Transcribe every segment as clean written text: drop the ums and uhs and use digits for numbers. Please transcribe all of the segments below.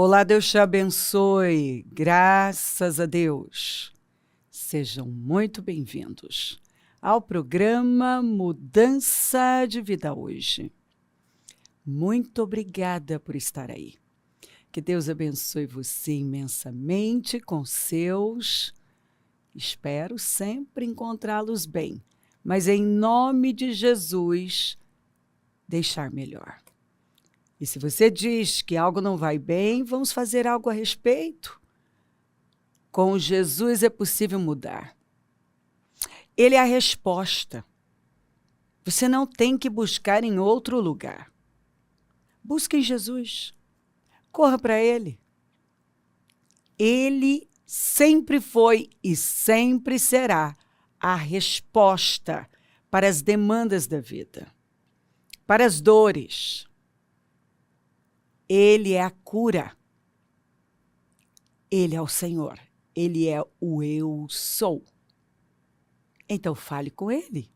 Olá, Deus te abençoe. Graças a Deus. Sejam muito bem-vindos ao programa Mudança de Vida Hoje. Muito obrigada por estar aí. Que Deus abençoe você imensamente com seus. Espero sempre encontrá-los bem, mas em nome de Jesus, deixar melhor. E se você diz que algo não vai bem, vamos fazer algo a respeito. Com Jesus é possível mudar. Ele é a resposta. Você não tem que buscar em outro lugar. Busque em Jesus. Corra para Ele. Ele sempre foi e sempre será a resposta para as demandas da vida, para as dores. Ele é a cura. Ele é o Senhor. Ele é o Eu Sou. Então fale com Ele,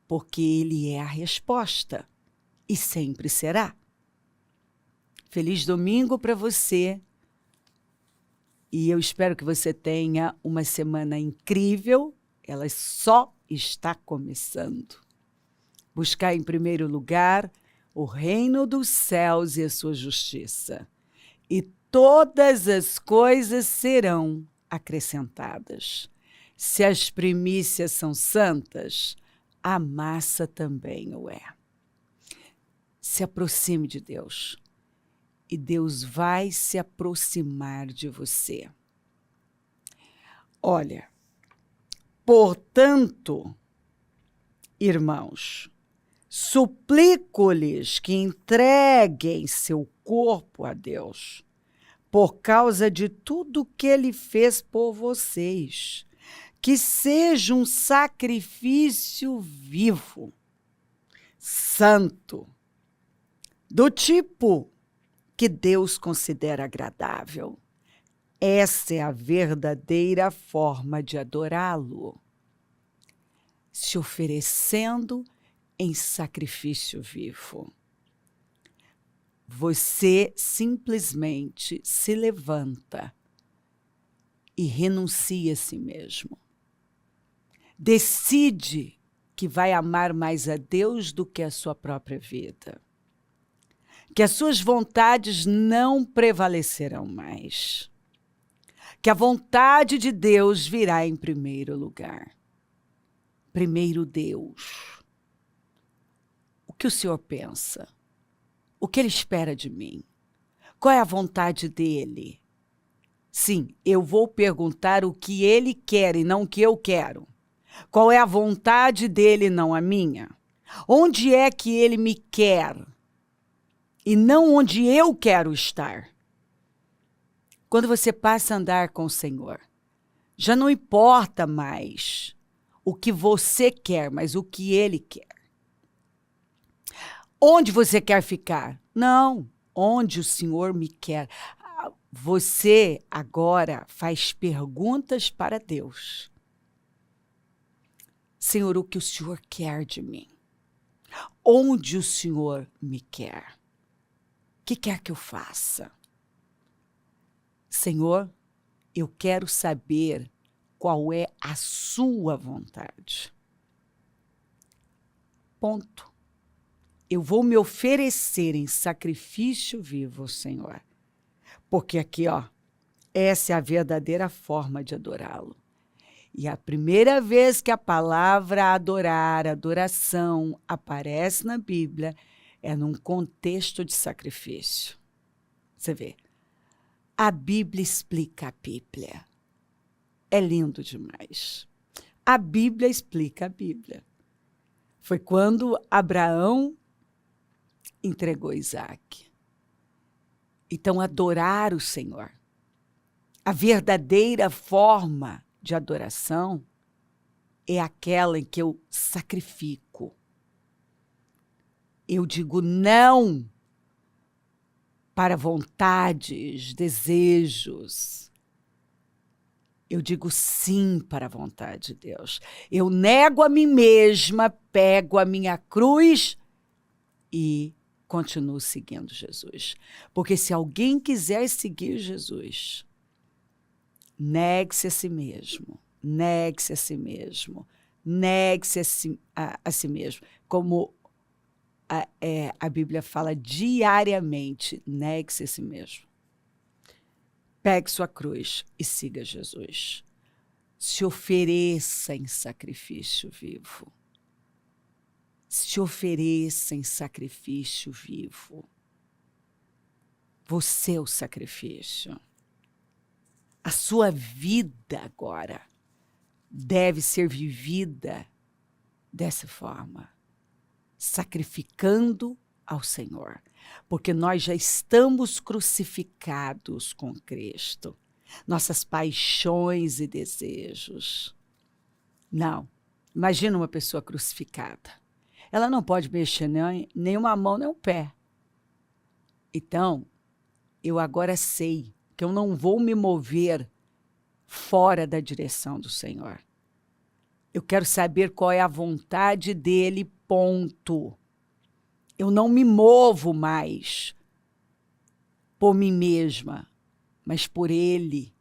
porque Ele é a resposta e sempre será. Feliz domingo para você e eu espero que você tenha uma semana incrível. Ela só está começando. Buscar em primeiro lugar o reino dos céus e a sua justiça. E todas as coisas serão acrescentadas. Se as primícias são santas, a massa também o é. Se aproxime de Deus e Deus vai se aproximar de você. Olha, portanto, irmãos, suplico-lhes que entreguem seu corpo a Deus, por causa de tudo que Ele fez por vocês, que seja um sacrifício vivo, santo, do tipo que Deus considera agradável. Essa é a verdadeira forma de adorá-lo, se oferecendo em sacrifício vivo. Você simplesmente se levanta e renuncia a si mesmo. Decide que vai amar mais a Deus do que a sua própria vida. Que as suas vontades não prevalecerão mais. Que a vontade de Deus virá em primeiro lugar. Primeiro Deus. O que o Senhor pensa? O que Ele espera de mim? Qual é a vontade dEle? Sim, eu vou perguntar o que Ele quer e não o que eu quero. Qual é a vontade dEle e não a minha? Onde é que Ele me quer? E não onde eu quero estar. Quando você passa a andar com o Senhor, já não importa mais o que você quer, mas o que Ele quer. Onde você quer ficar? Não, onde o Senhor me quer. Você agora faz perguntas para Deus. Senhor, o que o Senhor quer de mim? Onde o Senhor me quer? O que quer que eu faça? Senhor, eu quero saber qual é a sua vontade. Ponto. Eu vou me oferecer em sacrifício vivo, Senhor. Porque aqui, ó, essa é a verdadeira forma de adorá-lo. E a primeira vez que a palavra adorar, adoração, aparece na Bíblia, é num contexto de sacrifício. Você vê, a Bíblia explica a Bíblia. É lindo demais. A Bíblia explica a Bíblia. Foi quando Abraão entregou Isaac. Então, adorar o Senhor, a verdadeira forma de adoração é aquela em que eu sacrifico. Eu digo não para vontades, desejos. Eu digo sim para a vontade de Deus. Eu nego a mim mesma, pego a minha cruz e continuo seguindo Jesus. Porque se alguém quiser seguir Jesus, negue-se a si mesmo, negue-se a si mesmo, negue-se a si mesmo. Como a Bíblia fala diariamente, negue-se a si mesmo. Pegue sua cruz e siga Jesus. Se ofereça em sacrifício vivo. Se ofereça em sacrifício vivo. Você é o sacrifício. A sua vida agora deve ser vivida dessa forma, sacrificando ao Senhor, porque nós já estamos crucificados com Cristo. Nossas paixões e desejos. Não. Imagina uma pessoa crucificada. Ela não pode mexer nem uma mão, nem um pé. Então, eu agora sei que eu não vou me mover fora da direção do Senhor. Eu quero saber qual é a vontade dele, ponto. Eu não me movo mais por mim mesma, mas por ele,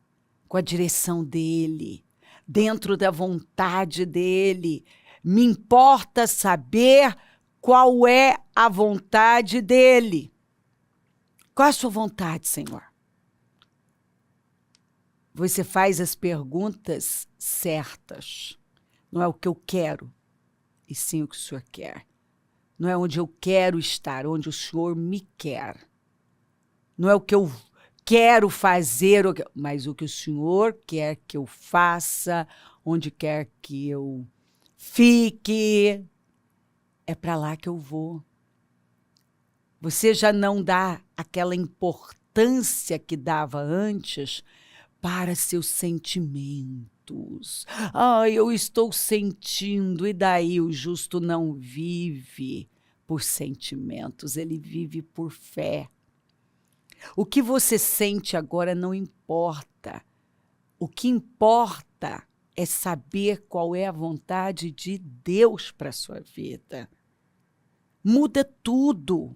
com a direção dele, dentro da vontade dele. Me importa saber qual é a vontade dele. Qual é a sua vontade, Senhor? Você faz as perguntas certas. Não é o que eu quero, e sim o que o Senhor quer. Não é onde eu quero estar, onde o Senhor me quer. Não é o que eu quero fazer, mas o que o Senhor quer que eu faça, onde quer que eu fique. É para lá que eu vou. Você já não dá aquela importância que dava antes para seus sentimentos. Eu estou sentindo, e daí o justo não vive por sentimentos, ele vive por fé. O que você sente agora não importa. O que importa é saber qual é a vontade de Deus para a sua vida. Muda tudo.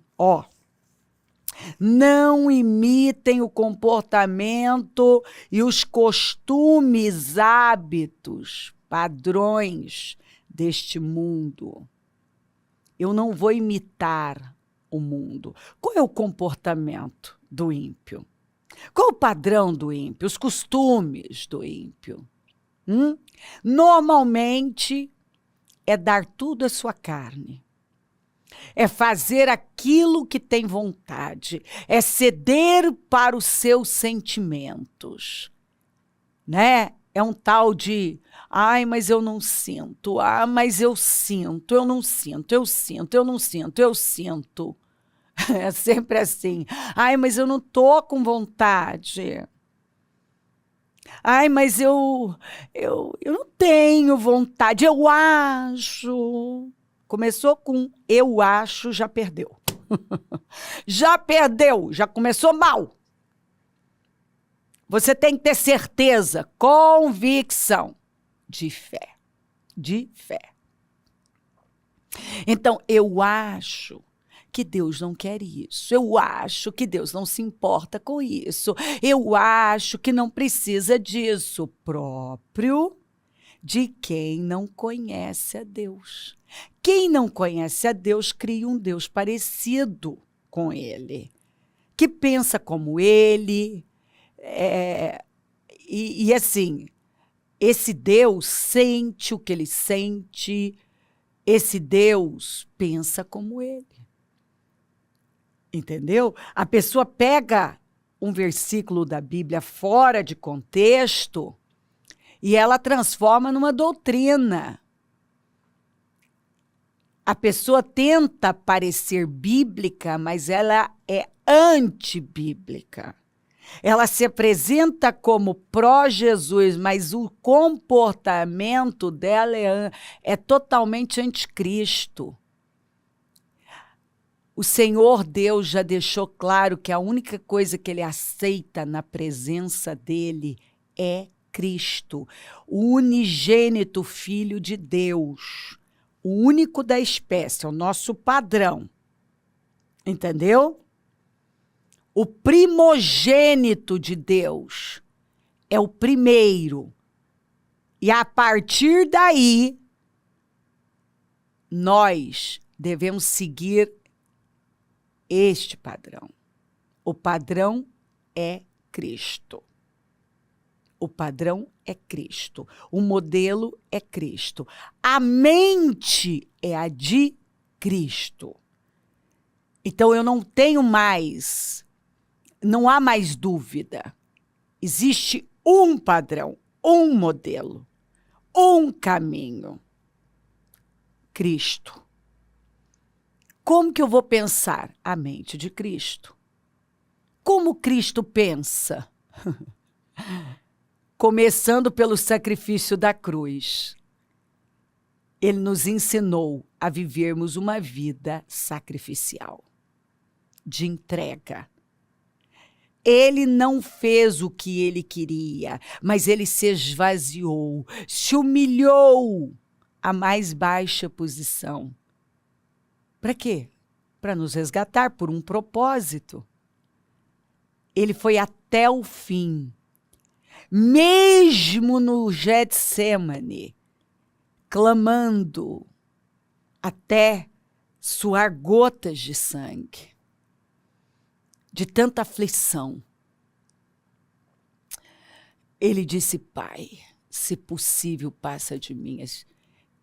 Não imitem o comportamento e os costumes, hábitos, padrões deste mundo. Eu não vou imitar o mundo. Qual é o comportamento do ímpio? Qual é o padrão do ímpio? Os costumes do ímpio? Normalmente é dar tudo à sua carne. É fazer aquilo que tem vontade. É ceder para os seus sentimentos. Né? É um tal de, mas eu não sinto. Mas eu sinto, eu não sinto, eu sinto, eu não sinto, eu sinto. É sempre assim. Mas eu não tô com vontade. Mas eu não tenho vontade. Eu acho. Começou com eu acho, já perdeu. Já perdeu, já começou mal. Você tem que ter certeza, convicção, de fé. De fé. Então, eu acho que Deus não quer isso. Eu acho que Deus não se importa com isso. Eu acho que não precisa disso. Próprio de quem não conhece a Deus. Quem não conhece a Deus cria um Deus parecido com ele, que pensa como ele. E assim, esse Deus sente o que ele sente, esse Deus pensa como ele. Entendeu? A pessoa pega um versículo da Bíblia fora de contexto e ela transforma numa doutrina. A pessoa tenta parecer bíblica, mas ela é antibíblica. Ela se apresenta como pró-Jesus, mas o comportamento dela é totalmente anticristo. O Senhor Deus já deixou claro que a única coisa que ele aceita na presença dele é Cristo, o unigênito Filho de Deus, o único da espécie, o nosso padrão. Entendeu? O primogênito de Deus é o primeiro. E a partir daí, nós devemos seguir este padrão. O padrão é Cristo. O padrão é Cristo. O modelo é Cristo. A mente é a de Cristo. Então eu não tenho mais, não há mais dúvida. Existe um padrão, um modelo, um caminho. Cristo. Como que eu vou pensar? A mente de Cristo. Como Cristo pensa? Começando pelo sacrifício da cruz. Ele nos ensinou a vivermos uma vida sacrificial, de entrega. Ele não fez o que ele queria, mas ele se esvaziou, se humilhou à mais baixa posição. Para quê? Para nos resgatar por um propósito. Ele foi até o fim. Mesmo no Getsêmani, clamando até suar gotas de sangue, de tanta aflição. Ele disse: Pai, se possível, passa de mim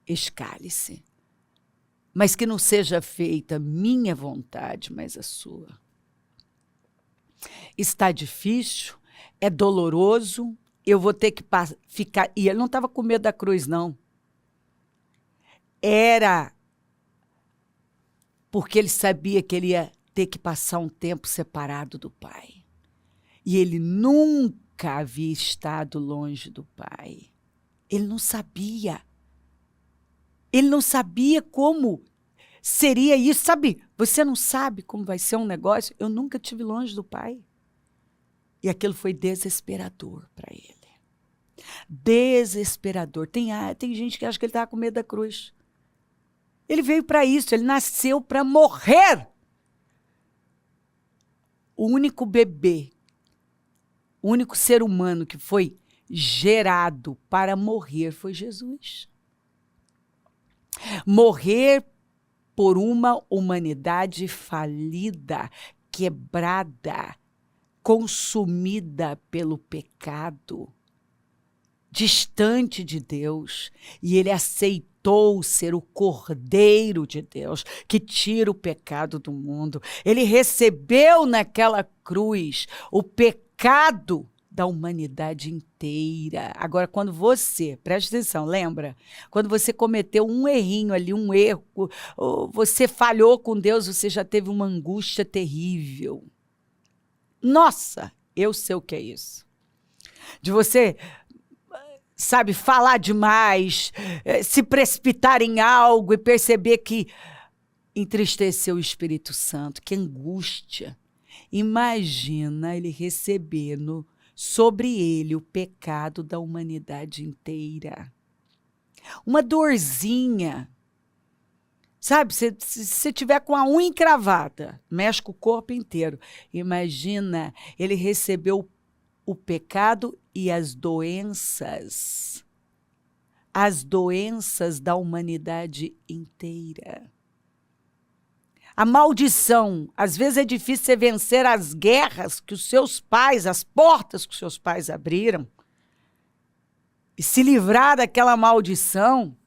este cálice, mas que não seja feita minha vontade, mas a sua. Está difícil, é doloroso, eu vou ter que ficar... E ele não estava com medo da cruz, não. Era porque ele sabia que ele ia ter que passar um tempo separado do Pai. E ele nunca havia estado longe do Pai. Ele não sabia. Ele não sabia como seria isso. Sabe, você não sabe como vai ser um negócio? Eu nunca estive longe do Pai. E aquilo foi desesperador para ele. Desesperador. Tem gente que acha que ele estava com medo da cruz. Ele veio para isso, ele nasceu para morrer. O único bebê, o único ser humano que foi gerado para morrer foi Jesus. Morrer por uma humanidade falida, quebrada, consumida pelo pecado, distante de Deus, e ele aceitou ser o Cordeiro de Deus, que tira o pecado do mundo. Ele recebeu naquela cruz o pecado da humanidade inteira. Agora, quando você, preste atenção, lembra? Quando você cometeu um errinho ali, um erro, você falhou com Deus, você já teve uma angústia terrível. Nossa, eu sei o que é isso. De você, sabe, falar demais, se precipitar em algo e perceber que entristeceu o Espírito Santo, que angústia. Imagina ele recebendo sobre ele o pecado da humanidade inteira. Uma dorzinha. Sabe, se você tiver com a unha encravada, mexe com o corpo inteiro. Imagina, ele recebeu o pecado e as doenças da humanidade inteira. A maldição, às vezes é difícil você vencer as guerras que os seus pais, as portas que os seus pais abriram, e se livrar daquela maldição,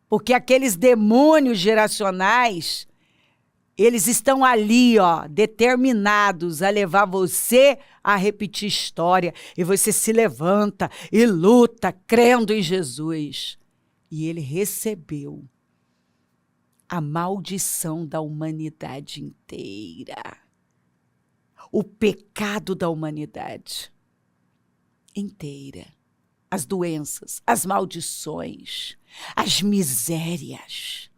porque aqueles demônios geracionais, eles estão ali, ó, determinados a levar você a repetir história. E você se levanta e luta, crendo em Jesus. E ele recebeu a maldição da humanidade inteira. O pecado da humanidade inteira. As doenças, as maldições, as misérias.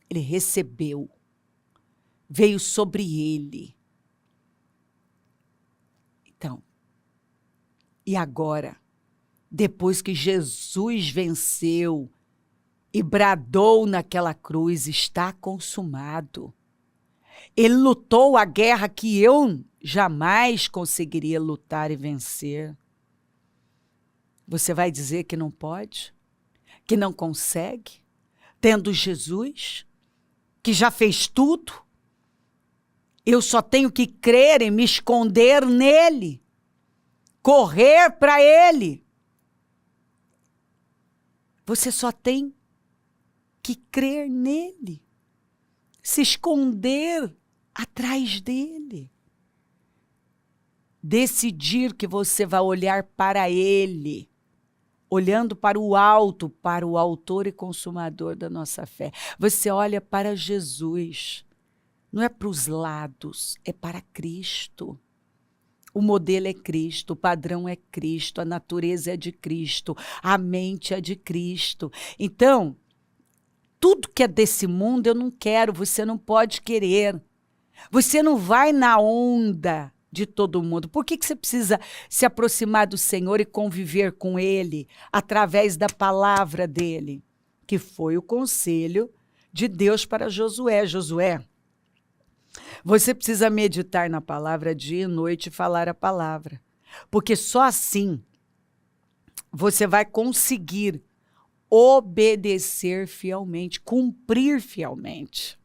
Ele recebeu. Veio sobre ele. Então, e agora, depois que Jesus venceu e bradou naquela cruz, está consumado. Ele lutou a guerra que eu jamais conseguiria lutar e vencer. Você vai dizer que não pode? Que não consegue? Tendo Jesus, que já fez tudo? Eu só tenho que crer e me esconder nele. Correr para ele. Você só tem que crer nele. Se esconder atrás dele. Decidir que você vai olhar para ele. Olhando para o alto, para o autor e consumador da nossa fé. Você olha para Jesus. Não é para os lados, é para Cristo. O modelo é Cristo, o padrão é Cristo, a natureza é de Cristo, a mente é de Cristo. Então, tudo que é desse mundo eu não quero, você não pode querer. Você não vai na onda de todo mundo. Por que você precisa se aproximar do Senhor e conviver com Ele através da palavra dEle? Que foi o conselho de Deus para Josué. Josué, você precisa meditar na palavra dia e noite e falar a palavra. Porque só assim você vai conseguir obedecer fielmente, cumprir fielmente.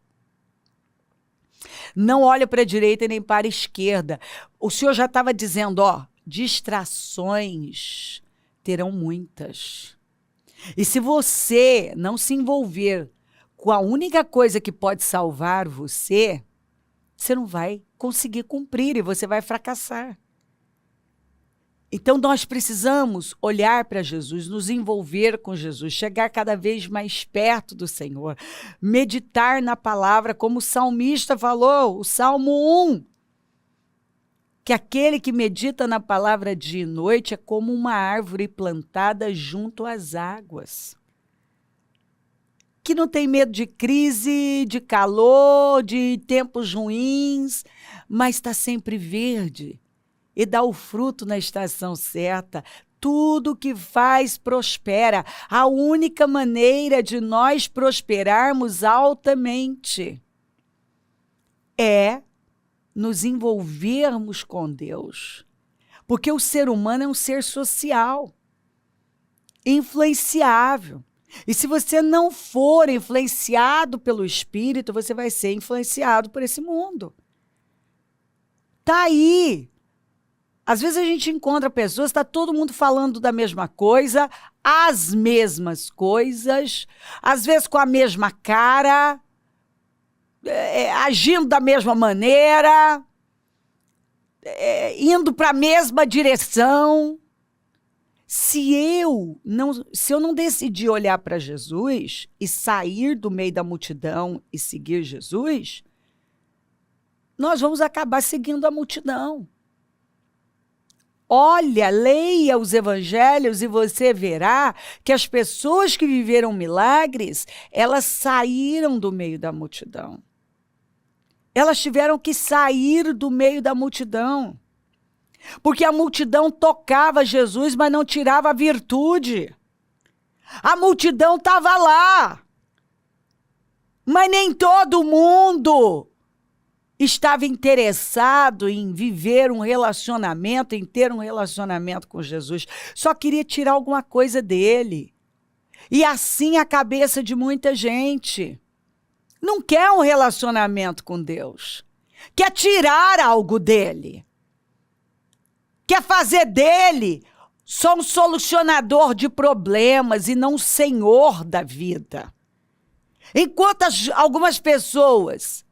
Não olha para a direita nem para a esquerda. O Senhor já estava dizendo, distrações terão muitas. E se você não se envolver com a única coisa que pode salvar você, você não vai conseguir cumprir e você vai fracassar. Então, nós precisamos olhar para Jesus, nos envolver com Jesus, chegar cada vez mais perto do Senhor, meditar na palavra, como o salmista falou, o Salmo 1, que aquele que medita na palavra dia e noite é como uma árvore plantada junto às águas, que não tem medo de crise, de calor, de tempos ruins, mas está sempre verde. E dá o fruto na estação certa. Tudo que faz prospera. A única maneira de nós prosperarmos altamente é nos envolvermos com Deus. Porque o ser humano é um ser social, influenciável. E se você não for influenciado pelo Espírito, você vai ser influenciado por esse mundo. Tá aí. Às vezes a gente encontra pessoas, está todo mundo falando da mesma coisa, as mesmas coisas, às vezes com a mesma cara, agindo da mesma maneira, indo para a mesma direção. Se eu não decidir olhar para Jesus e sair do meio da multidão e seguir Jesus, nós vamos acabar seguindo a multidão. Olha, leia os evangelhos e você verá que as pessoas que viveram milagres, elas saíram do meio da multidão. Elas tiveram que sair do meio da multidão. Porque a multidão tocava Jesus, mas não tirava a virtude. A multidão estava lá. Mas nem todo mundo estava interessado em viver um relacionamento, em ter um relacionamento com Jesus. Só queria tirar alguma coisa dele. E assim a cabeça de muita gente. Não quer um relacionamento com Deus. Quer tirar algo dele. Quer fazer dele só um solucionador de problemas e não o senhor da vida. Enquanto algumas pessoas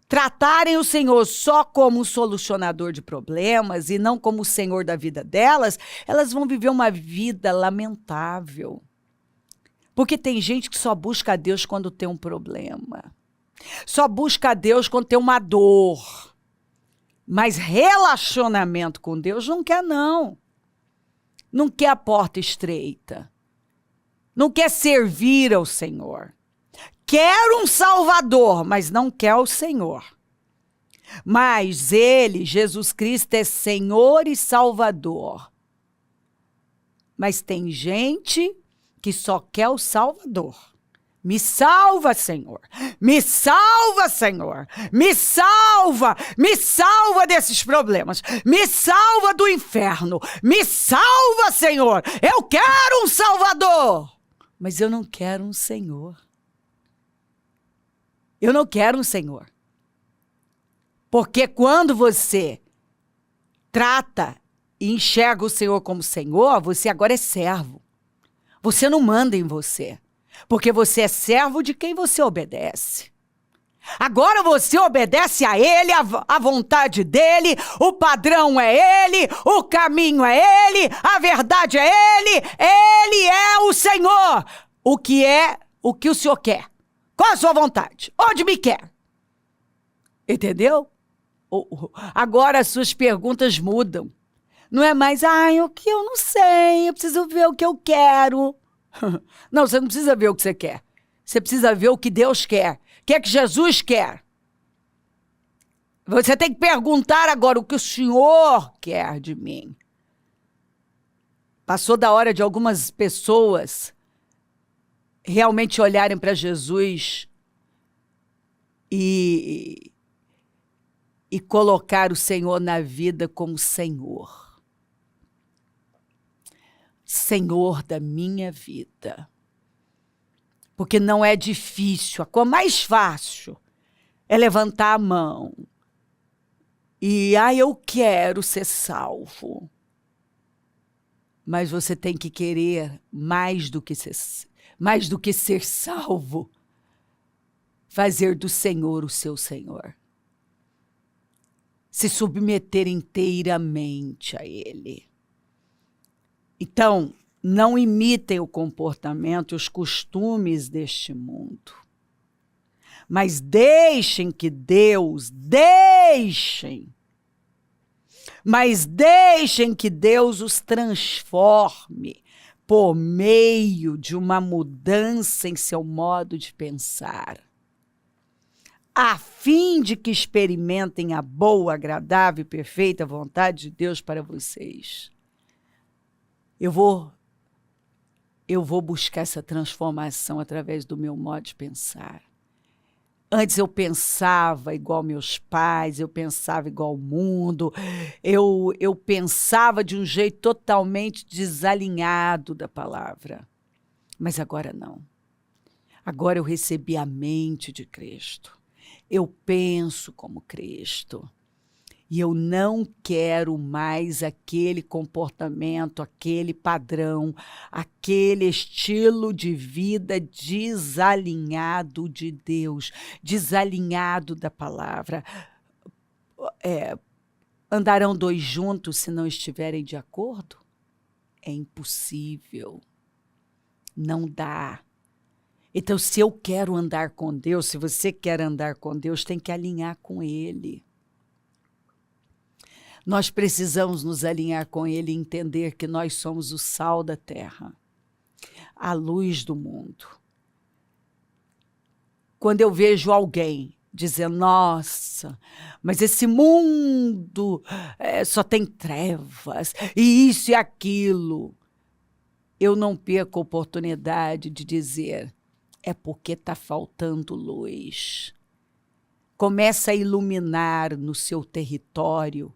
tratarem o Senhor só como um solucionador de problemas e não como o Senhor da vida delas, elas vão viver uma vida lamentável. Porque tem gente que só busca a Deus quando tem um problema. Só busca a Deus quando tem uma dor. Mas relacionamento com Deus não quer, não. Não quer a porta estreita. Não quer servir ao Senhor. Quer um Salvador, mas não quer o Senhor. Mas Ele, Jesus Cristo, é Senhor e Salvador. Mas tem gente que só quer o Salvador, Me salva, Senhor. Me salva, Senhor. Me salva. Me salva desses problemas. Me salva do inferno. Me salva, Senhor. Eu quero um Salvador. Mas eu não quero um Senhor. Eu não quero um Senhor. Porque quando você trata e enxerga o Senhor como Senhor, você agora é servo. Você não manda em você. Porque você é servo de quem você obedece. Agora você obedece a Ele, a vontade dEle, o padrão é Ele, o caminho é Ele, a verdade é Ele. Ele é o Senhor. O que o Senhor quer? Qual a sua vontade? Onde me quer? Entendeu? Agora as suas perguntas mudam. Não é mais, o que eu não sei, eu preciso ver o que eu quero. Não, você não precisa ver o que você quer. Você precisa ver o que Deus quer. O que é que Jesus quer? Você tem que perguntar agora o que o Senhor quer de mim. Passou da hora de algumas pessoas realmente olharem para Jesus e colocar o Senhor na vida como Senhor. Senhor da minha vida. Porque não é difícil, a coisa mais fácil é levantar a mão e, eu quero ser salvo. Mas você tem que querer mais do que ser salvo, fazer do Senhor o seu Senhor. Se submeter inteiramente a Ele. Então, não imitem o comportamento e os costumes deste mundo. Mas deixem que Deus os transforme por meio de uma mudança em seu modo de pensar, a fim de que experimentem a boa, agradável e perfeita vontade de Deus para vocês. Eu vou buscar essa transformação através do meu modo de pensar. Antes eu pensava igual meus pais, eu pensava igual o mundo, eu pensava de um jeito totalmente desalinhado da palavra. Mas agora não. Agora eu recebi a mente de Cristo. Eu penso como Cristo. E eu não quero mais aquele comportamento, aquele padrão, aquele estilo de vida desalinhado de Deus, desalinhado da palavra. Andarão dois juntos se não estiverem de acordo? É impossível. Não dá. Então, se eu quero andar com Deus, se você quer andar com Deus, tem que alinhar com Ele. Nós precisamos nos alinhar com Ele e entender que nós somos o sal da terra, a luz do mundo. Quando eu vejo alguém dizendo, nossa, mas esse mundo só tem trevas, e isso e aquilo, eu não perco a oportunidade de dizer, é porque está faltando luz. Começa a iluminar no seu território,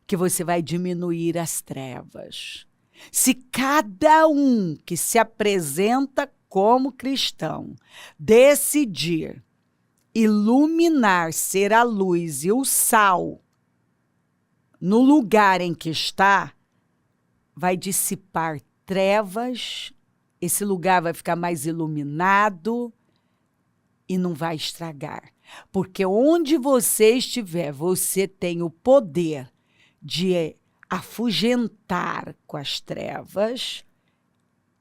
que você vai diminuir as trevas. Se cada um que se apresenta como cristão decidir iluminar, ser a luz e o sal no lugar em que está, vai dissipar trevas, esse lugar vai ficar mais iluminado e não vai estragar. Porque onde você estiver, você tem o poder de afugentar com as trevas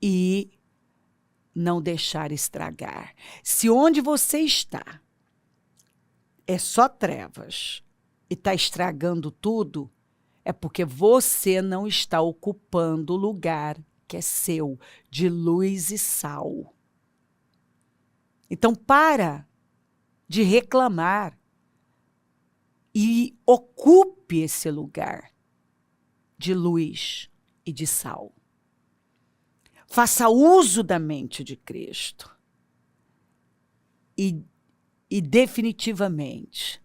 e não deixar estragar. Se onde você está é só trevas e está estragando tudo, é porque você não está ocupando o lugar que é seu, de luz e sal. Então, para de reclamar e ocupe esse lugar de luz e de sal. Faça uso da mente de Cristo. e definitivamente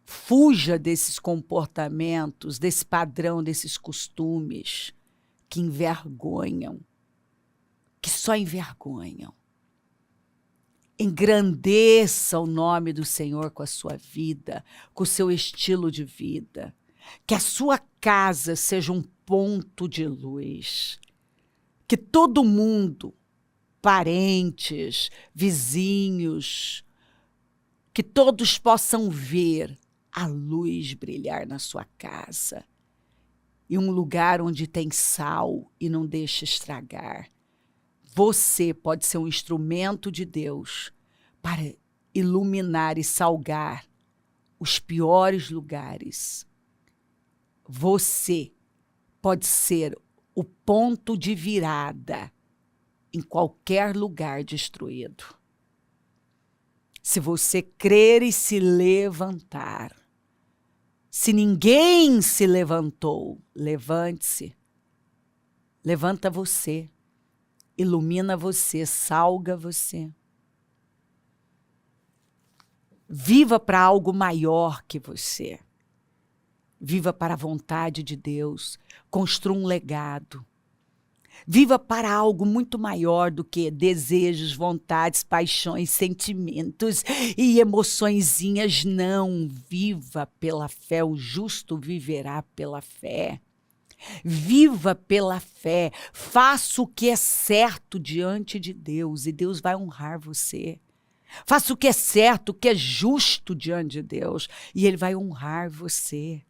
fuja desses comportamentos, desse padrão, desses costumes que envergonham, que só envergonham. Engrandeça o nome do Senhor com a sua vida, com o seu estilo de vida. Que a sua casa seja um ponto de luz. Que todo mundo, parentes, vizinhos, que todos possam ver a luz brilhar na sua casa. E um lugar onde tem sal e não deixa estragar. Você pode ser um instrumento de Deus para iluminar e salgar os piores lugares. Você pode ser o ponto de virada em qualquer lugar destruído. Se você crer e se levantar, se ninguém se levantou, levante-se. Levanta você. Ilumina você, salga você. Viva para algo maior que você. Viva para a vontade de Deus. Construa um legado. Viva para algo muito maior do que desejos, vontades, paixões, sentimentos e emoçõezinhas. Não, viva pela fé. O justo viverá pela fé. Viva pela fé, faça o que é certo diante de Deus e Deus vai honrar você. Faça o que é certo, o que é justo diante de Deus e Ele vai honrar você.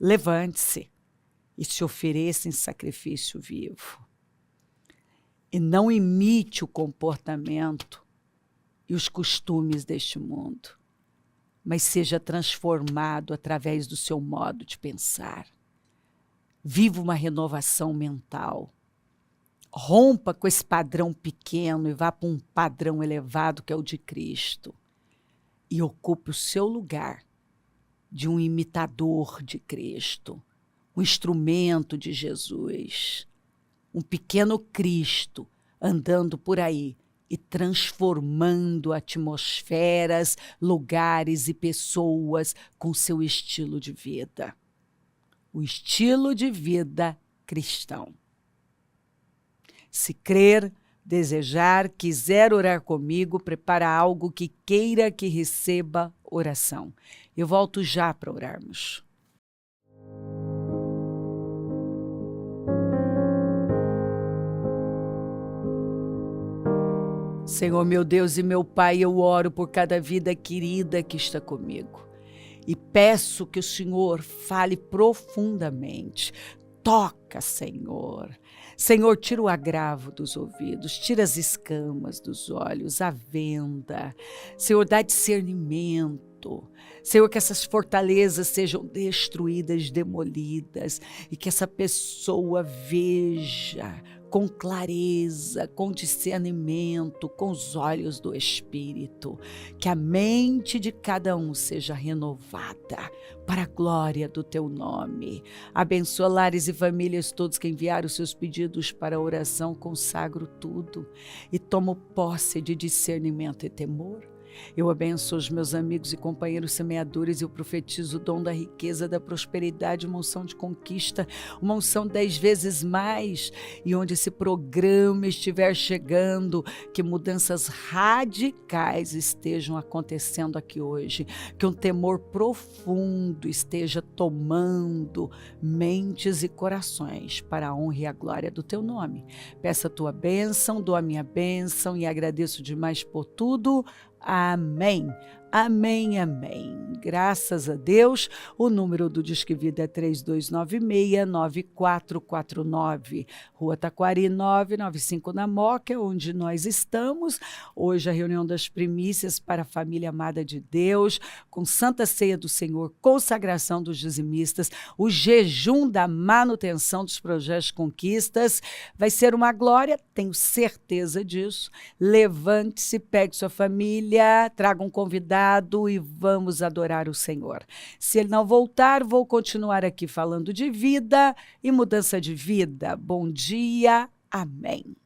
Levante-se e se ofereça em sacrifício vivo. E não imite o comportamento e os costumes deste mundo, mas seja transformado através do seu modo de pensar. Viva uma renovação mental. Rompa com esse padrão pequeno e vá para um padrão elevado que é o de Cristo. E ocupe o seu lugar de um imitador de Cristo, um instrumento de Jesus, um pequeno Cristo andando por aí e transformando atmosferas, lugares e pessoas com seu estilo de vida. O estilo de vida cristão. Se crer, desejar, quiser orar comigo, prepara algo que queira que receba oração. Eu volto já para orarmos. Senhor, meu Deus e meu Pai, eu oro por cada vida querida que está comigo. E peço que o Senhor fale profundamente. Toca, Senhor. Senhor, tira o agravo dos ouvidos, tira as escamas dos olhos, a venda. Senhor, dá discernimento. Senhor, que essas fortalezas sejam destruídas, demolidas e que essa pessoa veja com clareza, com discernimento, com os olhos do Espírito, que a mente de cada um seja renovada para a glória do Teu nome. Abençoa lares e famílias, todos que enviaram seus pedidos para a oração, consagro tudo e tomo posse de discernimento e temor. Eu abençoo os meus amigos e companheiros semeadores e eu profetizo o dom da riqueza, da prosperidade, uma unção de conquista, uma unção 10 vezes mais. E onde esse programa estiver chegando, que mudanças radicais estejam acontecendo aqui hoje, que um temor profundo esteja tomando mentes e corações para a honra e a glória do Teu nome. Peço a Tua bênção, dou a minha bênção e agradeço demais por tudo. Amém. Amém, amém. Graças a Deus, o número do Disque Vida é 3296-9449. Rua Taquari 995 na Moca, onde nós estamos. Hoje a reunião das primícias para a família amada de Deus, com Santa Ceia do Senhor, consagração dos dizimistas, o jejum da manutenção dos projetos conquistas. Vai ser uma glória, tenho certeza disso. Levante-se, pegue sua família, traga um convidado e vamos adorar o Senhor. Se ele não voltar, vou continuar aqui falando de vida e mudança de vida. Bom dia. Amém.